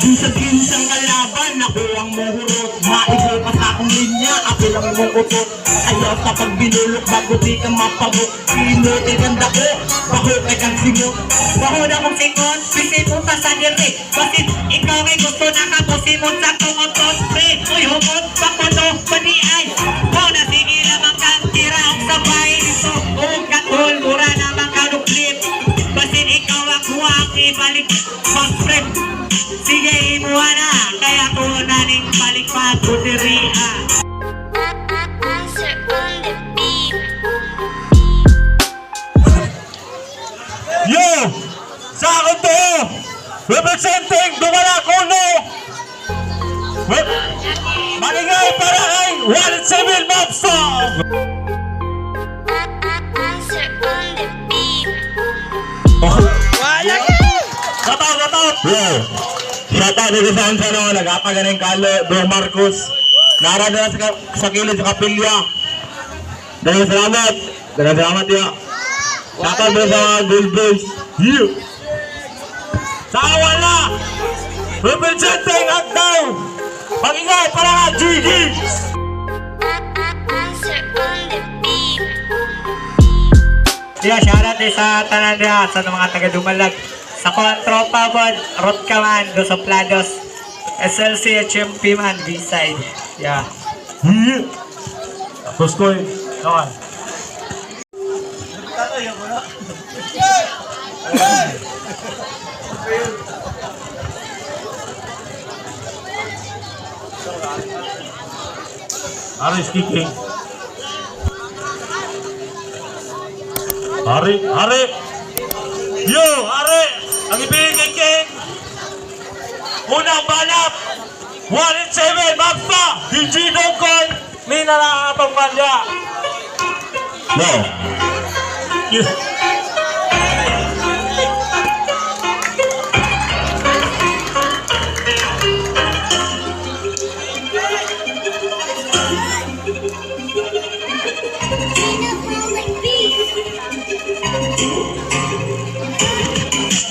Bisagin siyang kalaban, ako ang muhurot. Maibo ka sa akong linya, ako lang mong utot. Ayaw sa pagbinulok, bago di ka mapabok. Pinuti ganda ko, baho kay kang singot. Baho na mong singon, pisi mo ka sa diri. Basit ikaw ay gusto na kapusimon sa tungotot. Uy, humot, pakuno, pati ay. O na sige lamang kang tira o sa bahay nito. O katol, mura naman kanuklip. Basit ikaw ang huwag ibalik mag-prep. Sige, imuha na, kaya ko na ning balik pa ko diri Answer on the beat. Yo! Sa akin to! Representing Dumalakuno! Maningay para kay 1-7 Mob Song! Answer on the beat. Kataw! Yo! Shoutout dito sa Ansa no, nag-apagaling Kalo, Bro Marcos. Narada na sa kilid sa kapilya. Dagang salamat ya. Shoutout dito sa mga Gold Boys. Yeah! Sa wala! Representing Agdaw! Pag-ingay para nga GG! Answer on the beat. Yeah, shoutout din sa tanan niya, sa mga taga-Dumalag. Sa kuang tropa bod, Rot Kaman, Dos Soplados, SLC, HMP man, B-side. Yeah. Tapos ko eh. Kawan. Aris kicking. Hari. Yo, Hari. Ang ibigay kay King. Unang balap. 1-7 Mapsa. DJ Dongkon. Mina na atong malya. No.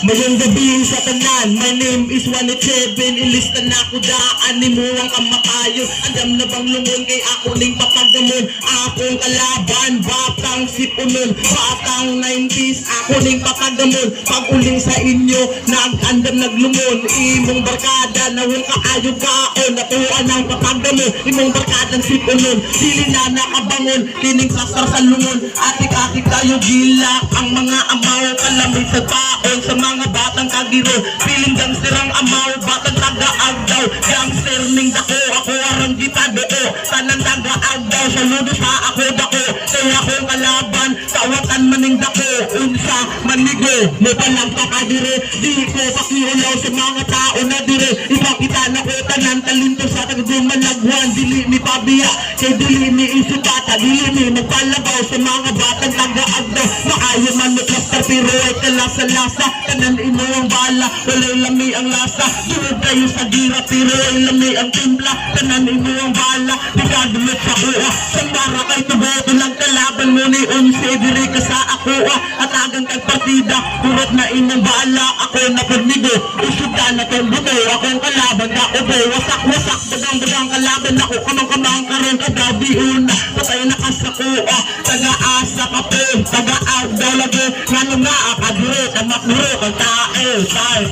Magandang gabi sa tanan, my name is 187. Ilista na ako daan ni mo ang kamakayon. Andam na bang lungon kay ako ning papagamon. Akong kalaban, batang sipunon. Batang 90s, ako ning papagamon. Pag uling sa inyo, nag-andam naglumon. Imong barkada, nawang kaayo kaon. Natuan ang papagamon, imong barkadang sipunon. Dili na nakabangon, kining sasar sa lungon. Atik-atik tayo gila, ang mga amaw kalamay sa taon. Sa mga batang kagiro, piling gangster ang amaw. Batang taga-agdaw, gangster ning dako. Ako arang gitadoo, tanan taga-agdaw. Saludo sa ako dako, kaya akong kalaban. Tawatan maning dako, unsa manigo. Mo palang kakadire, di ko pakiulaw sa mga tao na dire. Ipakita na ko tanan talinto sa taga-Dumalagwan. Dili ni pabiya, kay dili ni isipata. Dili ni magpalabaw sa mga batang taga-agdaw. Makayo man mo cluster, pero ay kalasa-lasa. Tanan imo ang bala, walay lami ang lasa. Durod kayo sa gira, pero ay lami ang timpla. Tanan imo ang bala, di ka dumit sa kuha. Sambara kay tuboto lang kalaban mo ni Unse. Diri ka sa ako at agang kagpartida. Durod na imong bala, ako na pagnigo. Usod ka na tong buto, akong kalaban na ubo. Wasak-wasak, bagang-bagang kalaban ako. Kamang-kamang karon kagabi una. Patay na ka sa kuha, taga-asa ka po. Taga-agdaw lagi, ngano nga akaduro. Kamakuro, kang tae, tae.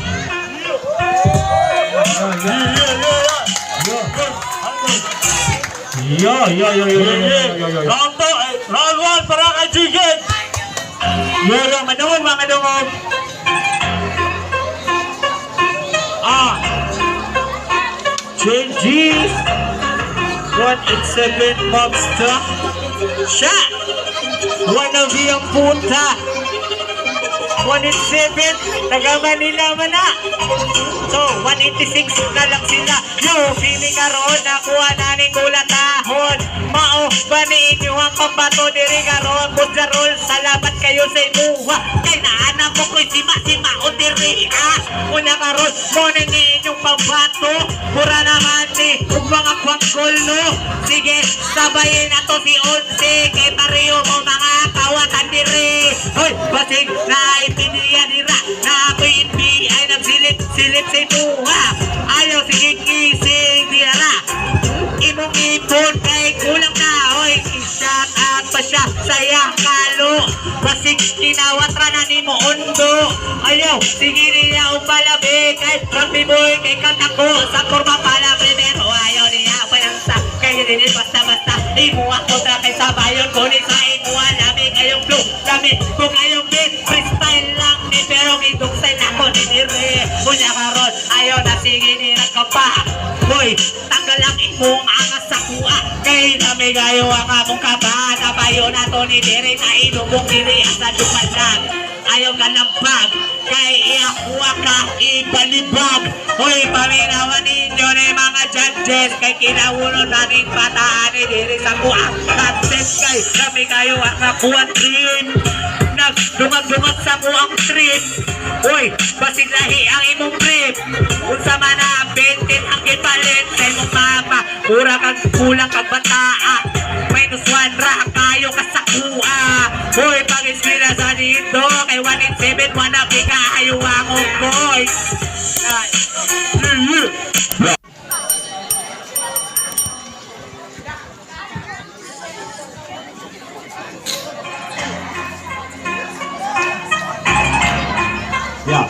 Yo. Round 1 para kay Jigit. Yo, manungog mga dungog. JG 187 Mobster. Siya! One ang puta. 187, taga Manila man na. So, 186 na lang sila. Yo, pili karon nakuha na ning kulatahon. Mao ba ni inyo ang pambato diri karon? Budjarol, salamat kayo sa imuha. Kay naanak ko ko'y sima-sima o diri una karon, mo na inyong pambato. Mura naman ni ug mga kwangkol no. Sige, sabayin na to si Onse. Kay pariyo mo mga kawatan diri. Hoy, basig na ipiniya nira na ako'y NBI nagsilip-silip sa imuha. basig kinawatra na ni mo undo. Ayaw, sige niya upalabi kay Rugby Boy kay Katako sa kurma pala primero. Ayaw niya payansa kay hindi basta-basta imuha ko na kay sabayon ko ni sa imuha lami kayong blue lami ko kayong beat freestyle lang ni pero giduksay na ko ni dire. Unya karon ayaw na sige ni nagkapa. Boy, tanggal ang imong angas sa kuha kay nami gayo ang among kabahan abayo na to ni dire na inubong diri sa dumalag. Ayaw ka ng bag kay iyakuha ka ibalibag. Hoy, paminawan ninyo ni mga judges kay kinawuno na rin pataan ni diri sa kuha contest kay kami kayo ang nakuha dream nagdumag-dumag sa kuang trip. Hoy, basig lahi ang imong trip unsa man na bentin ang gipalit sa imong mama pura kag kulang kag bataa -1 ra kayo ka sa kuha. Hoy, pag-eskwela sa dito kay 1 in 7 wanna be kayo ang boy. Yeah.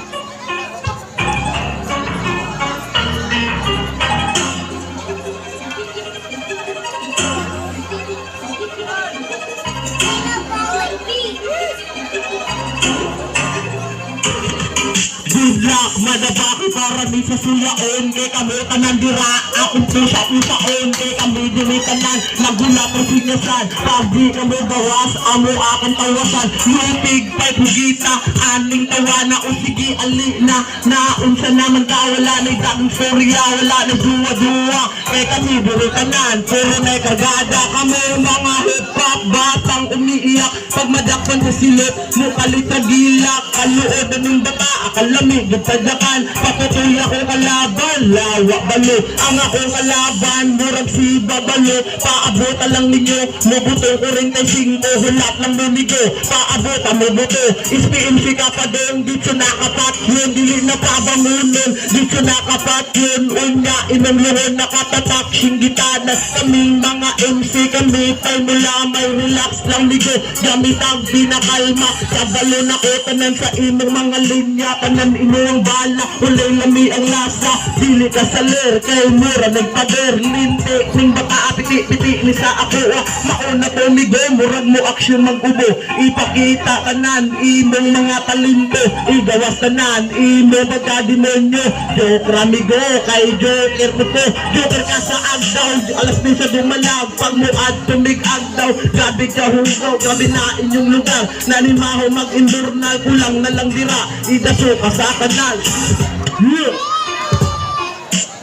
Good luck, madabaki para di sa sulaon kay kami tanan dira akong pusa-pusaon kay kami dili tanan nagula ko sinyasan pag di kami bawas amo akong tawasan lupig pa'y pugita aning tawana o sige ali na naunsa naman ka wala na dagang storya wala na duwa-duwa kay kami dili tanan puro na kagada kami mga hip-hop batang umiiyak pag madakpan sa silip mukalit na gilak kaluod ng bata akalami gitadakan paputoy ako kalaban lawa balo ang akong kalaban murag si babalo paabota lang ninyo mubuto ko rin kay 5 hulat lang bumigo paabota mo buto SPMC ka pa doon dito nakapat yun dili na pabangunon dito nakapat yun unya inong luhon nakatatak singgitanas kaming mga MC kami pa'y mula may relax lang ligo gamit ang pinakalma sa balon ako tanan sa imong mga linya tanan imuang bala ulay lami ang lasa dili ka saler kay mura nagpader linte ning baka apiti-piti ni sa ako mauna ko migo murag mo aksyon mag-ubo ipakita kanan imong mga talento igawas tanan imong pagkademonyo joke ramigo kay joker ko to joker ka sa agdaw alas din sa dumalag pag mo ad tumig agdaw gabi ka hugaw gabi na inyong lugar nanimaho mag-indurnal kulang na lang dira idaso ka sa kanal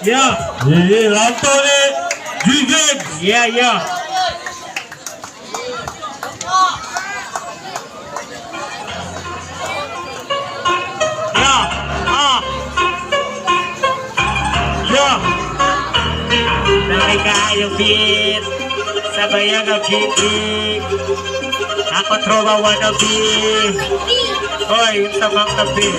Yeah. Yeah, Anthony Giggs. Yeah. Yeah. Dahil kayo beat sabayang ang kitik ako trova wannabe. Hoy, yung samang tabi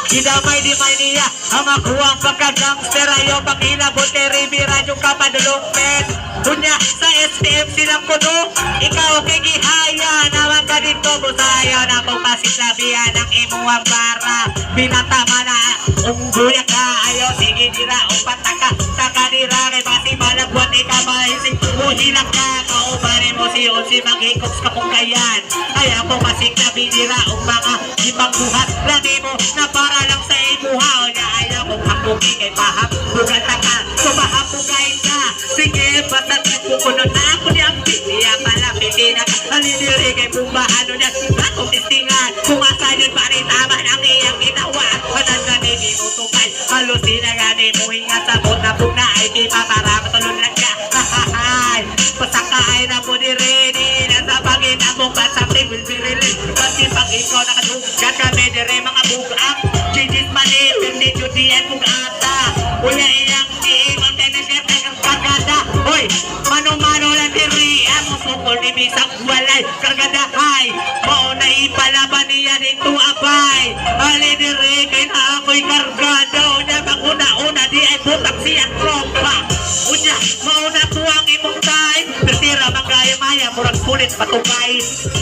Idamay di may niya ang makuha ang pagka-gangster ayo pag-ilabot kay Rivera yung kapadulupin dunya sa STM silang kuno ikaw kay gihaya naman ka dito busaya na kung pasislabihan ng imuang bara pinatama na ungguya ka ayo sige dira o pataka taka dira kay pasi malagwan ikaw mahising uhilang ka kaubarin mo si maghikoks kapungkayan ayaw kung pasiklabi dira o mga ibang buhat lagi mo na para lang sa imuha o niya ayaw kung hapugi kay pahapugan ka sumahapugay ka sige batat pukunod na ako ni ang niya pala pipinak alidiri kay pumbahan niya akong tistingan kung asa yun paritaman ang iyang ginawa panan ka nini mo tukay halos sinagani mo hingat sa na puna ay di pa para matulog lang ka hahahay pasakaay na mo ni Rene nasa pagin akong bansang will be released pati pag ikaw nakadugat kami dire mga bugak Gigis mali hindi judian mong ata uya iyang diingon kay nagkatay ang kagada hoy mano-mano lang diri ang sukol ni bisang walay kagadahay mao na ipalaban niya dito abay ali diri kay na ako'y kargada unya maguna-una di ay butak siya tropa unya mao na tuwang imong time pertira magaya maya murag kulit patugay.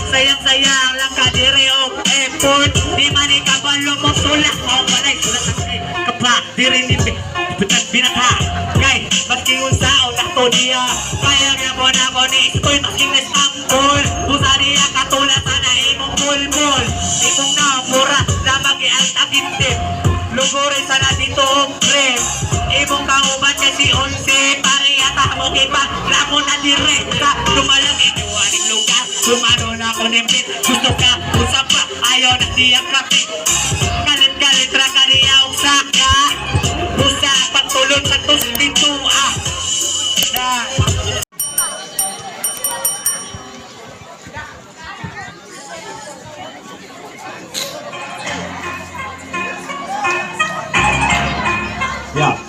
Sayang-sayang lang ka dire og effort. Di man ikabalo mo sulat mo walay sulat ang kapa dire ni bitag binaka. Kay maski unsa o nato niya. Kaya nga mo na ko ni iskoy maski na sampol. Usa niya katulad sana imong mulmul. Imong namura na mag-ialt agintip. Luguri sana dito og pre. Imong kauban kasi 11 parehata mo kipa lamo na direkta lumalang inuwaring lugar sumano na ko nimpit gusto ka usap pa ayaw na diyak kapit galit ra ka niya og saka busa pagtulog sa dito na Yeah.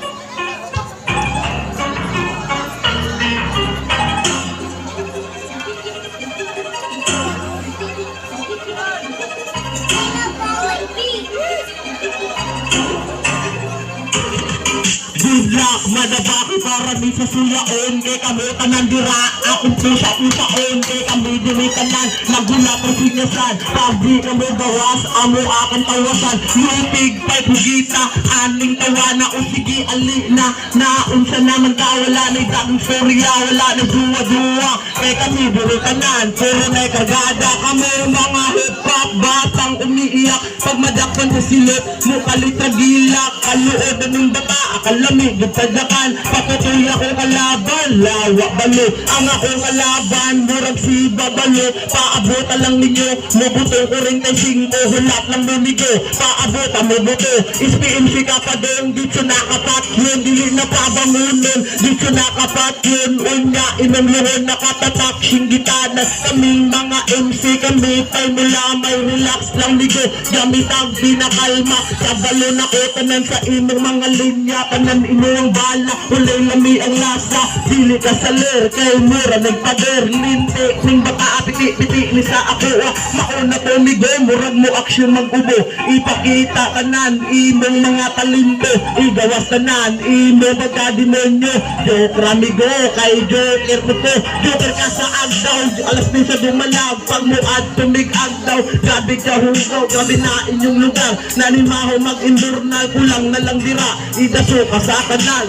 Good luck, madabaki para mi sa sulaon. Kay kami tanan dira, akong pusa-pusaon. Kay kami diri tanan, nagula ko sinyasan. Pag di kami bawas, amo akong tawasan. Lupig, pa'y pugita, aning tawana. O sige, ali na, naunsa naman ka. Wala na dating storya, wala na duwa-duwa. Kay kami diri tanan, puro na'y kargada. Kami mga hip-hop, batang umiiyak. Pag madakpan sa silip, mukalit na gilak. Kaluod na ng bata, akalamig, gitadakan. Patutuy ako kalaban, lawak balo. Ang akong kalaban, murag si Babalo. Paabot lang ninyo, mubuto ko rin kay Singko. Hulat lang lumigo, paabot ang mubuto. SPMC ka pa doon, dito nakapat yun. Dili na pabangunan, dito nakapat yun. Unya, inang luhon, nakatatak, singgitana. Kaming mga MC, kami tayo mula, may relax lang ligo. Gamit ang pinakalma, sa balon ako, tanan sa imong mga linya. Tanan imo ang bala, ulay lami ang lasa. Dili ka saler, kay mura nagpader. Lintik, ning baka apiti-piti ni sa ako. Mauna ko migo, murag mo aksyon mag-ubo. Ipakita tanan, imong mga talento. Igawas tanan, imong magkademonyo. Joker amigo, kay Joker ko to. Joker ka sa agdaw, alas din sa dumalag. Pag mo at tumig agdaw, grabe ka hugaw, grabe na inyong lugar. Nanimaho mag-indurnal, kulang na lang dira. Idaso ka sa kanal.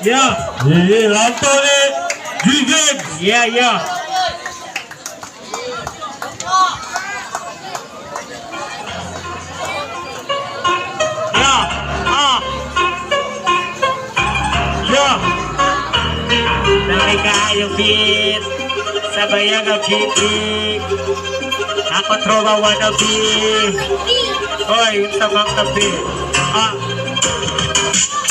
yeah Yeah, Anthony, Gigigs. yeah yeah Nari kayo beat sabayang ang kikik ako trova wannabe oy yung samang tabi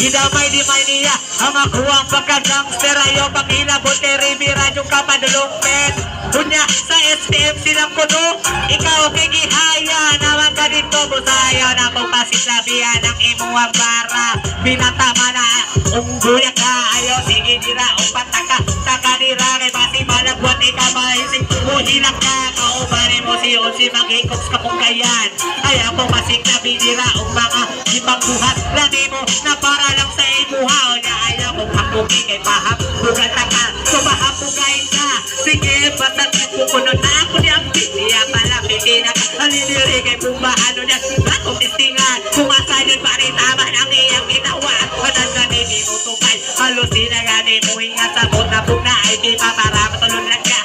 Idamay di may niya ang ako ang pagka-gangster ayaw pag-ilabot ni Rivera yung kapadulungpet Kunya sa STM silang kuno ikaw kigihaya naman ka dito busayaw na kung pasislabihan ng imuang bara binatama na ungguya ka ayaw sige dira o pataka taka dira kay pasi malagwat ikabahising muhilang ka kaubarin mo si Onsi maghikoks ka kung kayan ayaw kung pasiklabi dira o mga ipagbuhat lani mo na para lang sa imuha o niya ayaw kung hapugi kay pahap bugata ka sumahapugay ka sige batat pupuno na ako ni ang pitiya pala pitina alidiri kay pumahano niya batong istingan kumasayon pa rin tama ng iyang ginawa patas na nininutukay halos sinagani mo hinga sa na bugna ay di pa para matulun lang ka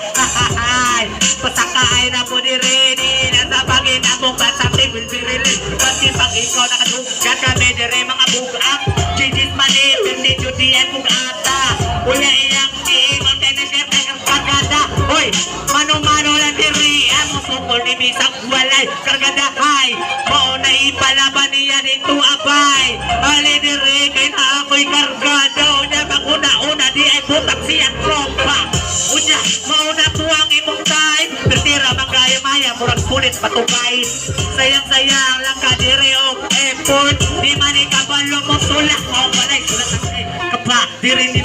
pasakay na po ni Rene nasa pagina mong basang will be released kasi pag ikaw nakadugyan kami dire mga bugak Gigis manil hindi judian bugata uya iyang iiwan kay nasyerte kang kagada hoy mano-mano lang diri ang sukol ni bisang walay kargada hay mauna ipalaban niya dito abay ali diri kay na ako'y kargada unya pag-una-una di ay butak siyang tropa unya mauna po ang imong time pertira magaya-maya murag kulit patugay sayang-sayang lang ka diri og effort di man ikabalo mo sulat mo walay sulat ang kapa diri ni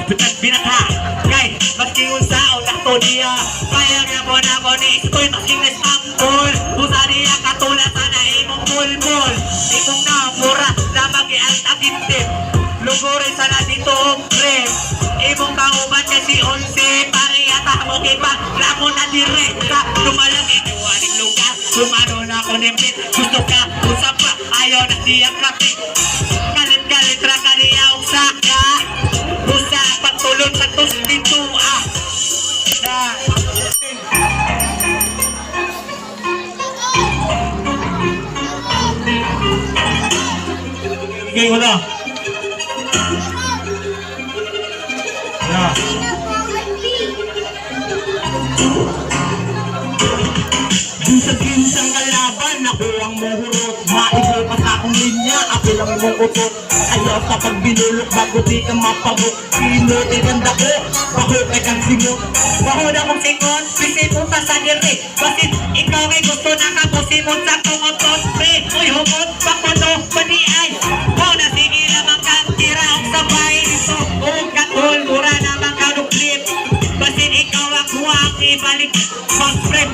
bitag binaka kay maski unsa o nato niya kaya nga mo na ko ni iskoy maski na sampol busa niya katulad sana imong mulmul imong namura na mag-ialt agintip Lugurin sana dito, pre. Imong kauban kasi 11, pariyata mo kipa, lamo na direkta. Tumalang inuwaring lugar, sumano na ako nimpit. Gusto ka, usap pa, ayaw na siyang kapit. Galit-galit ra ka niya saka. Usa, pagtulog sa dito, Na. Sige, wala. Yeah. Ginsang kalaban, ako ang muhurot. Maigo pa sa akong linya, ako lang mong utot. Ayaw sa pagbinulok, bago di ka mapabok. Pinuti ganda ko, bakit kang singot. Bahod akong singon, pisin mo pa sa diri. Basit ikaw ay gusto na kapusin mo sa tungotot, pre. Uy, humot, pakuno, paniay. O, nasigi lamang kang tira ang sabay nito. O, katol, mura namang kanuklip. Basit ikaw ang huwag ibalik. Pag-prep,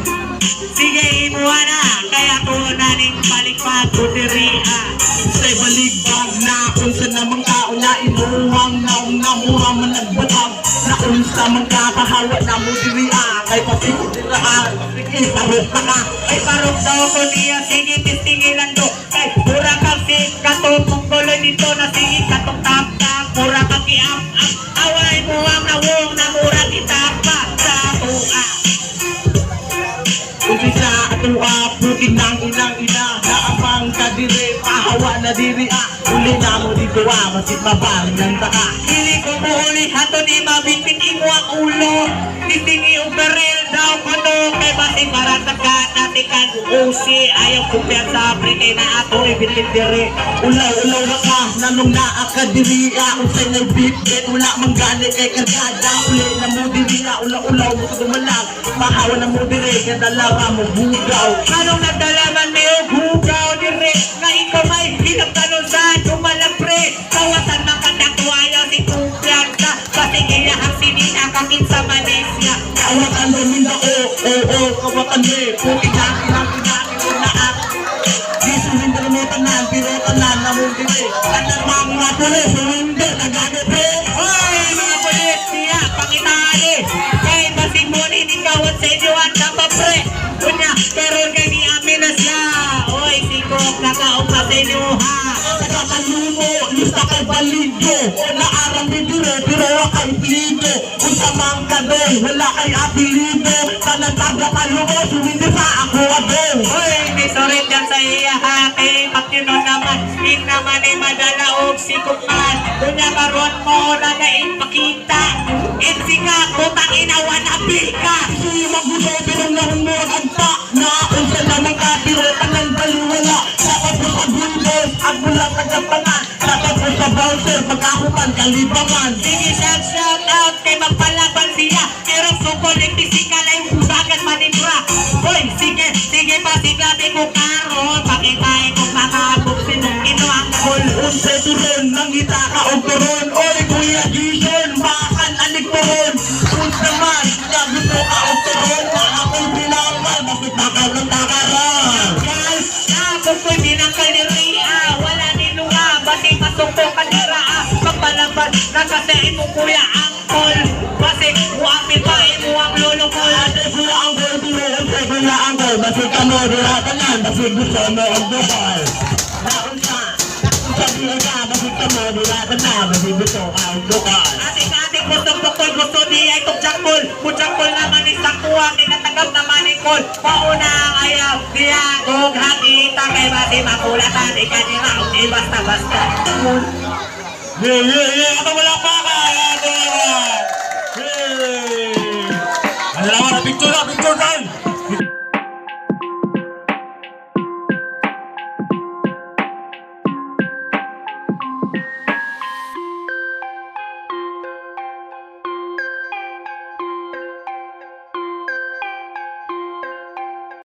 sige imuha na. Kaya ko naning balik pa diri, Sa'y baligbag na kung sa namang tao na inuwang naong namura man nagbatag. Na kung sa mga kahawa na mo diri kay pasitiraan, iparok ka ka. Ay parok daw ko niya, sige tistingilan do. Ay pura kang si katong mongkolo dito na sige katong tap-tap. Pura kang i-up-up, away mo ang nawong na mura kita pa sa tua. Kung sa atua, puting ng ilang ina. Naamang ka diri, pahawa na diri uli na mo dito masit mabang ng taka. Hili ko mo uli, hato di mabitbit imo ang ulo. Titingi uberil daw ko no, kay basing maratakan natin kan usi. Ayaw kumpiyan sa Afrika na ato ibitbit diri. Ulaw-ulaw na ka, nanong naa ka diri usay na bitbit, wala mang gani kay kargada. Uli na mo diri ulaw-ulaw mo sa dumalang. Pahawa na mo diri, kaya dalawa mo bugaw. Anong nagdalaman niyo hugaw dire nga ikaw may hinagtanong sa dumalang pre. Kawatan makadako ayaw si kumpiyansa. Basing iyahang sininakakin sa Malaysia. Kawatan mo min ako, oo, kawatan mo. Puti na kinaki mo na di suminder mo tanan, pero tanan na mo diri. Tanan mga pulis, suminder, nagagabi. Hoy mga polis niya, pakitali. Kay basing mo ninikawat sa inyo ang tapa pre. Kunya, pero kay ni amin na siya. Hoy, sikok, nakaumpa sa inyo ha. Nagkakalumo, lista kay baligyo. Naarang ni dire, pero kay plido. Kung samang ka doon, wala kay apelido. Tanan taga kalumo, suminder sa ako adong. Hoy, may sorry dyan sa iya ha. Kay Pagkinon naman, hindi naman ay madala o sikupan. Kunya karon mo na naipakita. Insika, putang inawan na pika. Kasi magulo, pero nahumor ang ta. Na unsa naman ka, pero tanan baliwala. Dapat mo sa bulbos, ang bulang nagkapangan. Dapat mo sa bouncer, pagkakupan, kalibangan. Sige, shout out kay magpalaban siya. Pero sukulik pisikal ay hubagan manibra. Hoy, sige, pasigabi ko karon. Pakitain ko makabog sinukino ang kul. Unsa turon, nangita ka o turon. Oy, Kuya Jason, bakan anig turon. Unsa man, gusto ka o turon. Na ako'y bilangan, bakit takaw ng takaran. Guys, nakapog ko'y binangkal ni Ria. Wala ni Luha, basi masukpo ka ni Raa. Magpalaban, nakasain mo kuya ang kol. Basi, uapil pa mo ang lolo kol. Ate sila ang gol, turon. Sila ang gol, bakit ka mo diratanan. Bakit gusto mo ang bukal. Naunsa, sabihin ka, bakit ka mo diratanan. Bakit gusto ka ang bukal. Ating gusto di ay tukjakol. Kutjakol naman ni Sakua, kinatagap naman ni Kol. Pauna ang ayaw, diya, kung hakita kay basi makulatan. Ikanira, hindi basta-basta. Yeah. Ito wala pa ka.